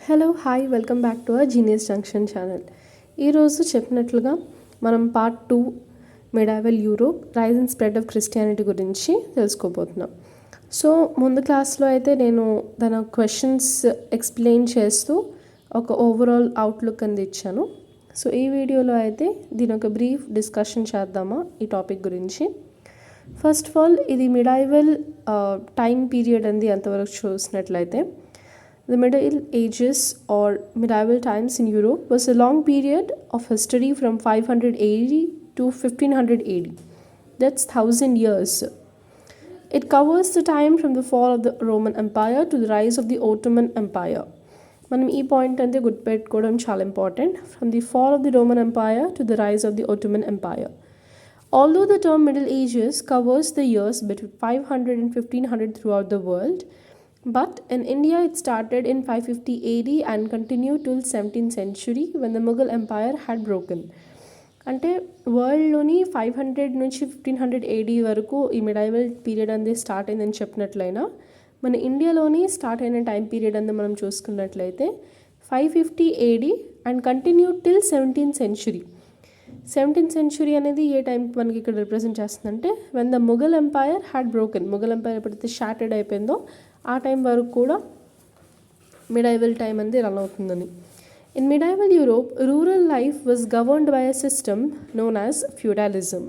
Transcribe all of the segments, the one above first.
Hello hi welcome back to our Genius Junction channel. ఈరోజు చెప్పినట్లుగా మనం part 2 medieval Europe rise and spread of Christianity గురించి తెలుసుకోబోతున్నాం. So ముందు క్లాస్లో అయితే నేను దాని క్వశ్చన్స్ ఎక్స్ప్లెయిన్ చేస్తూ ఒక ఓవరాల్ అవుట్లుక్ అనేది ఇచ్చాను. సో ఈ వీడియోలో అయితే దీని ఒక బ్రీఫ్ డిస్కషన్ చేద్దామా ఈ టాపిక్ గురించి. ఫస్ట్ ఆఫ్ ఆల్ ఇది మిడైవల్ టైం పీరియడ్ అనేది ఎంతవరకు చూసినట్లయితే the Middle Ages or medieval times in Europe was a long period of history from 500 AD to 1500 AD. That's 1000 years. It covers the time from the fall of the Roman Empire to the rise of the Ottoman Empire. మనం ఈ point అంతే గుర్తుపెట్టుకోవడం చాలా important. From the fall of the Roman Empire to the rise of the Ottoman Empire. Although the term Middle Ages covers the years between 500 and 1500 throughout the world, but in India it started in 550 AD and continued till 17th century when the Mughal Empire had broken. అంటే వరల్డ్లోని 500 నుంచి 1500 AD వరకు ఈ మెడైవల్ period అనేది start అయిందని చెప్పినట్లయినా మన ఇండియాలోని start అయిన time period అనేది మనం చూసుకున్నట్లయితే 550 AD and continued till 17th century. 17th century అనేది ఏ టైం మనకి ఇక్కడ రిప్రజెంట్ చేస్తుందంటే when the Mughal empire had broken. Mughal empire ఎప్పుడైతే షాటర్డ్ అయిపోయిందో ఆ టైం వరకు కూడా మిడైవల్ టైం అనేది రన్ అవుతుందని. In medieval Europe rural life was governed by a system known as feudalism.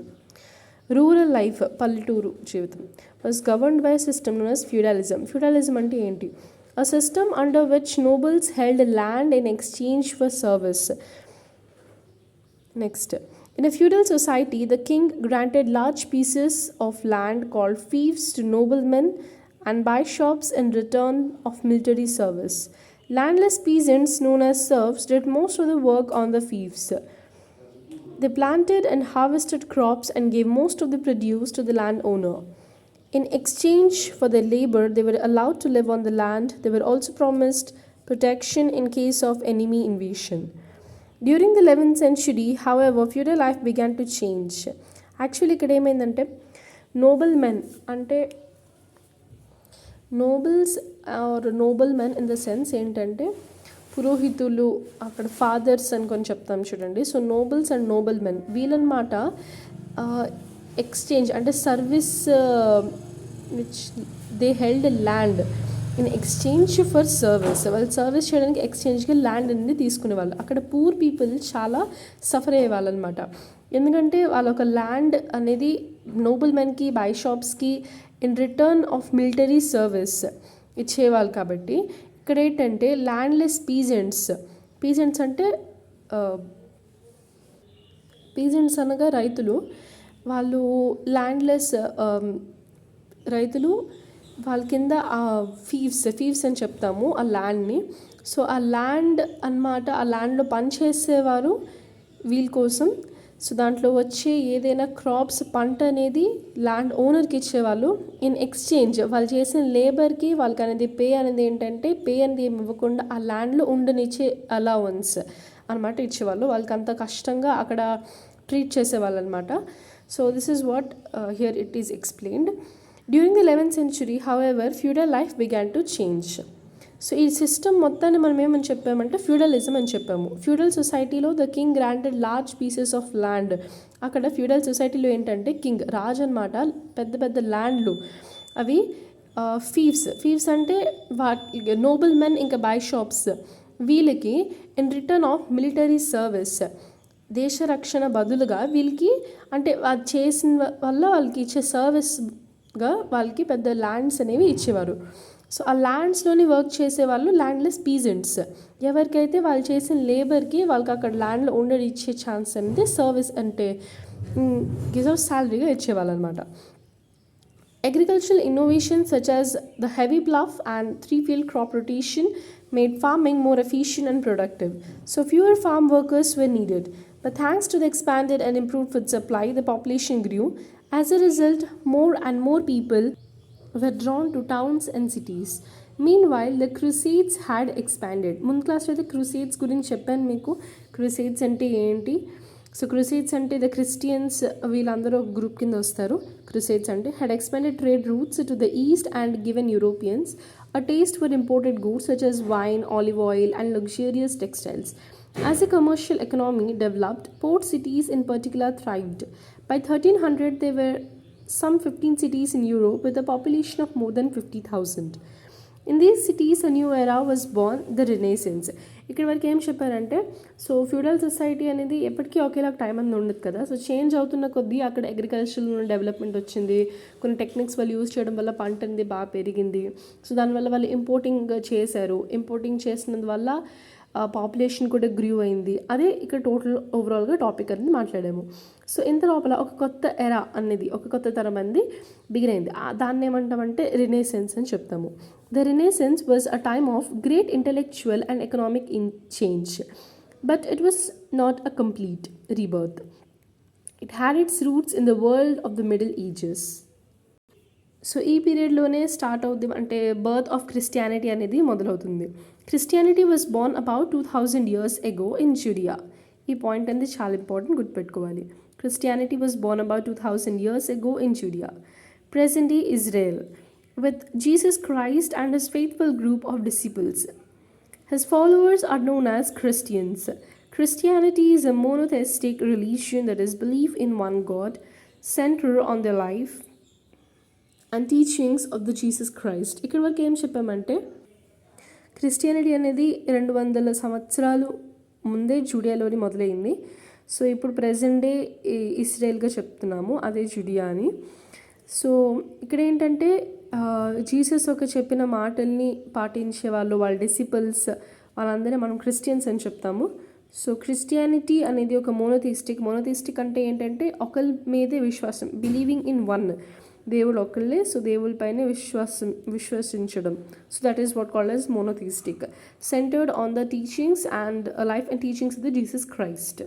Rural life పల్లెటూరు జీవితం was governed by a system known as feudalism. Feudalism అంటే ఏంటి? A system under which nobles held land in exchange for service. Next, in a feudal society, the king granted large pieces of land called fiefs to noblemen and bishops in return of military service. Landless peasants, known as serfs, did most of the work on the fiefs. They planted and harvested crops and gave most of the produce to the landowner. In exchange for their labor, they were allowed to live on the land. They were also promised protection in case of enemy invasion. During the 11th century, however, feudal life began to change. Actually, ఇక్కడ ఏమైందంటే noble men అంటే nobles are noble men in the sense ఏంటంటే పురోహితులు, అక్కడ fathers అనుకొని చెప్తాం చూడండి. So nobles and noble men వీళ్ళనమాట ఎక్స్చేంజ్ అంటే service which they held land in exchange for service. వాళ్ళు సర్వీస్ చేయడానికి ఎక్స్చేంజ్గా ల్యాండ్ అనేది తీసుకునేవాళ్ళు. అక్కడ పూర్ పీపుల్ చాలా సఫర్ అయ్యేవాళ్ళు అనమాట. ఎందుకంటే వాళ్ళ ఒక ల్యాండ్ అనేది నోబుల్ మెన్కి బైషాప్స్కి in return of military service ఇచ్చేవాళ్ళు. కాబట్టి ఇక్కడ ఏంటంటే ల్యాండ్లెస్ పీజెంట్స్ అంటే పీజెంట్స్ అనగా రైతులు. వాళ్ళు ల్యాండ్లెస్ రైతులు వాళ్ళ కింద ఆ ఫీవ్స్ అని చెప్తాము ఆ ల్యాండ్ని. సో ఆ ల్యాండ్ అన్నమాట, ఆ ల్యాండ్లో పని చేసేవారు వీళ్ళ కోసం. సో దాంట్లో వచ్చే ఏదైనా క్రాప్స్ పంట అనేది ల్యాండ్ ఓనర్కి ఇచ్చేవాళ్ళు. ఇన్ ఎక్స్చేంజ్ వాళ్ళు చేసిన లేబర్కి వాళ్ళకి అనేది పే అనేది ఏంటంటే పే అనేది ఏమి ఇవ్వకుండా ఆ ల్యాండ్లో ఉండనిచ్చే అలవెన్స్ అనమాట ఇచ్చేవాళ్ళు. వాళ్ళకి అంత కష్టంగా అక్కడ ట్రీట్ చేసేవాళ్ళు అనమాట. So this is what here it is explained. During the 11th century, however, feudal life began to change. So ఈ సిస్టమ్ మొత్తాన్ని మనం ఏమని చెప్పామంటే ఫ్యూడలిజం అని చెప్పాము. ఫ్యూడల్ సొసైటీలో the king granted large pieces of land. అక్కడ ఫ్యూడల్ సొసైటీలో ఏంటంటే కింగ్ రాజు అనమాట పెద్ద పెద్ద ల్యాండ్లు అవి ఫీవ్స్ అంటే నోబుల్ మెన్ ఇంకా బైషాప్స్ వీళ్ళకి in return of military service దేశ రక్షణ బదులుగా వీళ్ళకి అంటే అది చేసిన వల్ల వాళ్ళకి ఇచ్చే సర్వీస్గా వాళ్ళకి పెద్ద ల్యాండ్స్ అనేవి ఇచ్చేవారు. సో ఆ ల్యాండ్స్లోని వర్క్ చేసేవాళ్ళు ల్యాండ్లెస్ పీజెంట్స్. ఎవరికైతే వాళ్ళు చేసిన లేబర్కి వాళ్ళకి అక్కడ ల్యాండ్లో ఉండడి ఇచ్చే ఛాన్స్ అనేది సర్వీస్ అంటే గిజావ్ శాలరీగా ఇచ్చేవాళ్ళు అనమాట. Agricultural innovations such as the heavy plough and three-field crop rotation made farming more efficient and productive. So fewer farm workers were needed. But thanks to the expanded and improved food supply, the population grew. As a result, more and more people were drawn to towns and cities. Meanwhile, the Crusades had expanded. ముందు క్లాస్లో అయితే crusades గురించి చెప్పాను మీకు. Crusades అంటే ఏంటి? So crusades అంటే the Christians వీళ్ళందరూ ఒక గ్రూప్ కింద వస్తారు. క్రూసేడ్స్ అంటే had expanded trade routes to the east and given Europeans a taste for imported goods such as wine, olive oil, and luxurious textiles. As the commercial economy developed, port cities in particular thrived. By 1300, there were some 15 cities in Europe with a population of more than 50,000. In these cities, a new era was born, the Renaissance. ఇక్కడ వరకు ఏం చెప్పారంటే so feudal society అనేది ఎప్పటికీ ఒకేలాగా time అనేది ఉండదు కదా. సో చేంజ్ అవుతున్న కొద్దీ అక్కడ అగ్రికల్చరల్ డెవలప్మెంట్ వచ్చింది, కొన్ని టెక్నిక్స్ వాళ్ళు యూజ్ చేయడం వల్ల పంట అనేది బాగా పెరిగింది. సో దానివల్ల వాళ్ళు ఇంపోర్టింగ్ చేశారు. ఇంపోర్టింగ్ చేసినందువల్ల పాపులేషన్ కూడా గ్రూ అయింది. అదే ఇక్కడ టోటల్ ఓవరాల్గా టాపిక్ అనేది మాట్లాడాము. సో ఇంత లోపల ఒక కొత్త ఎరా అనేది, ఒక కొత్త తరం అనేది బిగిన్ అయింది. దాన్ని ఏమంటామంటే రినేసెన్స్ అని చెప్తాము. The Renaissance was a time of great intellectual and economic change, but it was not a complete rebirth. It had its roots in the world of the Middle Ages. So ఈ పీరియడ్లోనే start అవుతుంది, అంటే birth of Christianity అనేది మొదలవుతుంది. Christianity was Born about 2000 years ago in Judea. ఈ point అనేది చాలా important, గుర్తుపెట్టుకోవాలి. Christianity was Born about 2000 years ago in Judea, present day Israel, with Jesus Christ and his faithful group of disciples. His followers are known as Christians. Christianity is a monotheistic religion that is belief in one God, center on their life and teachings of the Jesus Christ. ఇక్కడ వరకు ఏం చెప్పామంటే Christianity అనేది 200 సంవత్సరాలు ముందే జూడియాలోని మొదలైంది. So ఇప్పుడు present day ఇస్రాయల్గా చెప్తున్నాము, అదే జూడియా అని. సో ఇక్కడ ఏంటంటే జీసస్ ఒక చెప్పిన మాటల్ని పాటించే వాళ్ళు, వాళ్ళ డిసిపుల్స్, వాళ్ళందరినీ మనం క్రిస్టియన్స్ అని చెప్తాము. సో క్రిస్టియానిటీ అనేది ఒక మోనోథిస్టిక్ అంటే ఏంటంటే ఒకరి మీదే విశ్వాసం, బిలీవింగ్ ఇన్ వన్, దేవుడు ఒకళ్ళే, సో దేవుడి పైన విశ్వసించడం. So that is what called as monotheistic, centred on the teachings and life and teachings of the Jesus Christ.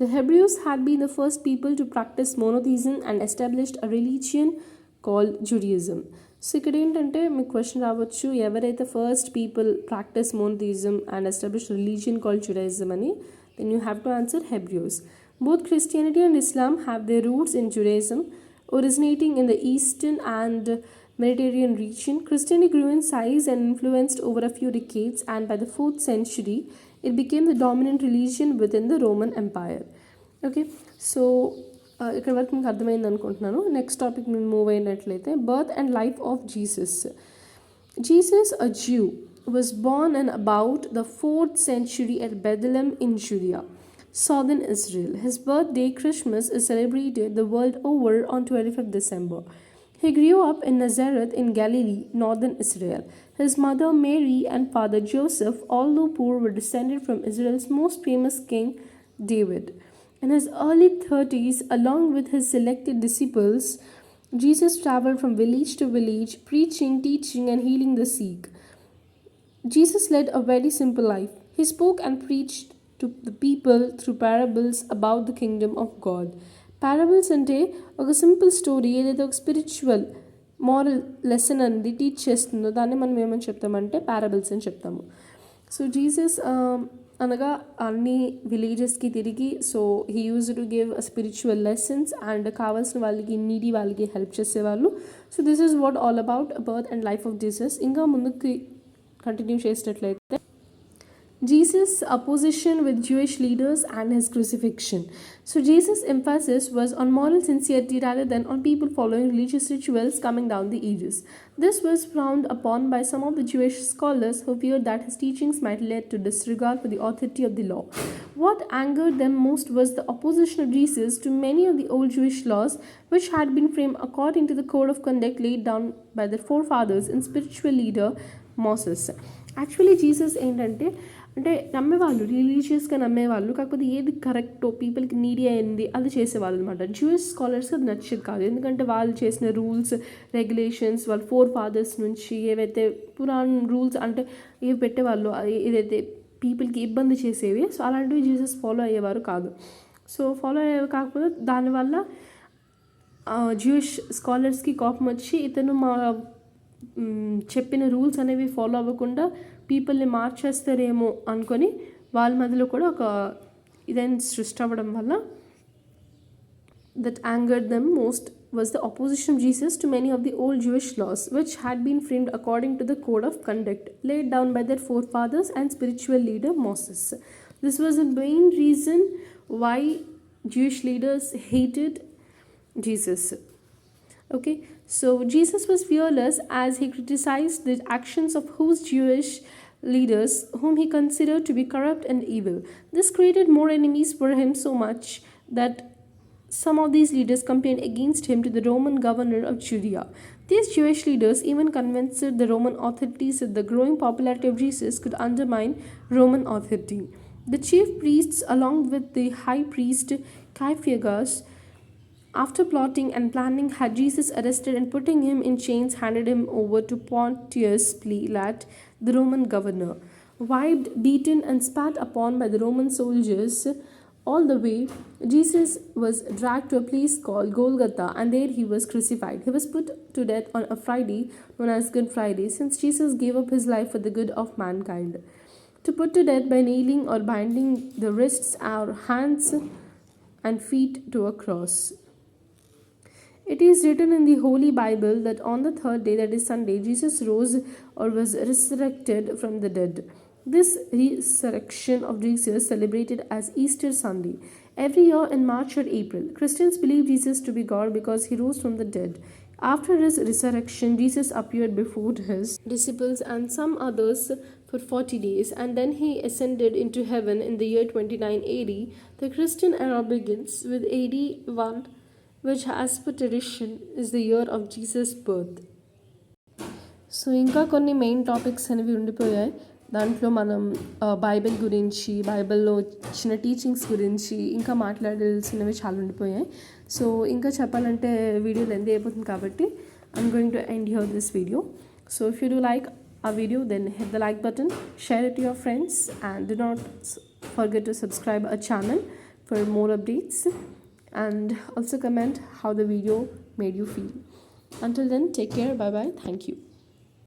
The Hebrews had been the first people to practice monotheism and established a religion called Judaism. So ఇక్కడ ఏంటంటే మీకు question రావచ్చు, ఎవరైతే first people practise monotheism and establish religion called Judaism అని, then you have to answer Hebrews. Both Christianity and Islam have their roots in Judaism, originating in the eastern and Mediterranean region. Christianity grew in size and influenced over a few decades, and by the 4th century it became the dominant religion within the Roman Empire. Okay, so ఇక్కడ వరకు మీకు అర్థమైంది అనుకుంటున్నాను. Next topic మేము move అయినట్లయితే birth and life of Jesus. Jesus, a Jew, was born in about the 4th century at Bethlehem in Judea, southern Israel. His birthday, Christmas, is celebrated the world over on 25th December. He grew up in Nazareth in Galilee, northern Israel. His mother Mary and father Joseph, although poor, were descended from Israel's most famous king, David. In his early 30s, along with his selected disciples, Jesus traveled from village to village, preaching, teaching, and healing the sick. Jesus led a very simple life. He spoke and preached to the people through parables about the kingdom of God. Parables అంటే ఒక simple story ఏదైతే ఒక spiritual moral lesson అనేది teach చేస్తుందో దాన్ని మనం ఏమని చెప్తామంటే పారబుల్స్ అని చెప్తాము. సో జీసస్ అనగా అన్ని విలేజెస్కి తిరిగి, so he use to give spiritual lessons and కావాల్సిన వాళ్ళకి, నీడీ వాళ్ళకి హెల్ప్ చేసేవాళ్ళు. So this is what all about birth and life of Jesus. ఇంకా ముందుకి కంటిన్యూ చేసినట్లయితే Jesus' opposition with Jewish leaders and his crucifixion. So Jesus' emphasis was on moral sincerity rather than on people following religious rituals coming down the ages. This was frowned upon by some of the Jewish scholars who feared that his teachings might lead to disregard for the authority of the law. What angered them most was the opposition of Jesus to many of the old Jewish laws, which had been framed according to the code of conduct laid down by their forefathers and spiritual leader Moses. Actually, Jesus ఏంటంటే అంటే నమ్మేవాళ్ళు, రిలీజియస్గా నమ్మేవాళ్ళు, కాకపోతే ఏది కరెక్టో పీపుల్కి needy అయింది అది చేసేవాళ్ళు అనమాట. జూయిష్ స్కాలర్స్కి అది నచ్చేది కాదు, ఎందుకంటే వాళ్ళు చేసిన రూల్స్ రెగ్యులేషన్స్ వాళ్ళ ఫాదర్స్ నుంచి ఏవైతే పురాణ రూల్స్ అంటే ఏవి పెట్టేవాళ్ళు, ఏదైతే పీపుల్కి ఇబ్బంది చేసేవి, సో అలాంటివి జీసస్ ఫాలో అయ్యేవారు కాదు. సో ఫాలో అయ్యేవి కాకపోతే దానివల్ల జూయిష్ స్కాలర్స్కి కోపం వచ్చి ఇతను మా చెప్పిన రూల్స్ అనేవి ఫాలో అవ్వకుండా పీపుల్ని మార్చేస్తారేమో అనుకొని వాళ్ళ మధ్యలో కూడా ఒక ఇదైనా సృష్టి అవ్వడం వల్ల that angered them most was the opposition of Jesus to many of the old Jewish laws, which had been framed according to the code of conduct laid down by their forefathers and spiritual leader Moses. This was the main reason why Jewish leaders hated Jesus. Okay, so Jesus was fearless as he criticized the actions of whose Jewish leaders whom he considered to be corrupt and evil. This created more enemies for him so much that some of these leaders complained against him to the Roman governor of Judea. These Jewish leaders even convinced the Roman authorities that the growing popularity of Jesus could undermine Roman authority. The chief priests, along with the high priest Caiaphas, after plotting and planning, had Jesus arrested and putting him in chains, handed him over to Pontius Pilate, the Roman governor. Wiped, beaten, and spat upon by the Roman soldiers all the way, Jesus was dragged to a place called Golgotha, and there he was crucified. He was put to death on a Friday known as Good Friday, since Jesus gave up his life for the good of mankind. To put to death by nailing or binding the wrists or hands and feet to a cross. It is written in the Holy Bible that on the third day, that is Sunday, Jesus rose or was resurrected from the dead. This resurrection of Jesus celebrated as Easter Sunday. Every year in March or April, Christians believe Jesus to be God because he rose from the dead. After his resurrection, Jesus appeared before his disciples and some others for 40 days, and then he ascended into heaven in the year 29 AD. The Christian era begins with AD 1, which as per tradition is the year of Jesus' birth. So ఇంకా కొన్ని main topics అనేవి ఉండిపోయాయి. దాంట్లో మనం Bible గురించి, బైబిల్లో చిన్న teachings గురించి ఇంకా మాట్లాడాల్సినవి చాలా ఉండిపోయాయి. సో ఇంకా చెప్పాలంటే వీడియో లెంత్ అయిపోతుంది కాబట్టి I'm going to end here this video. So if you do like a video, then hit the like button, share it to your friends, and do not forget to subscribe our channel for more updates, and also comment how the video made you feel. Until then, take care, bye bye, thank you.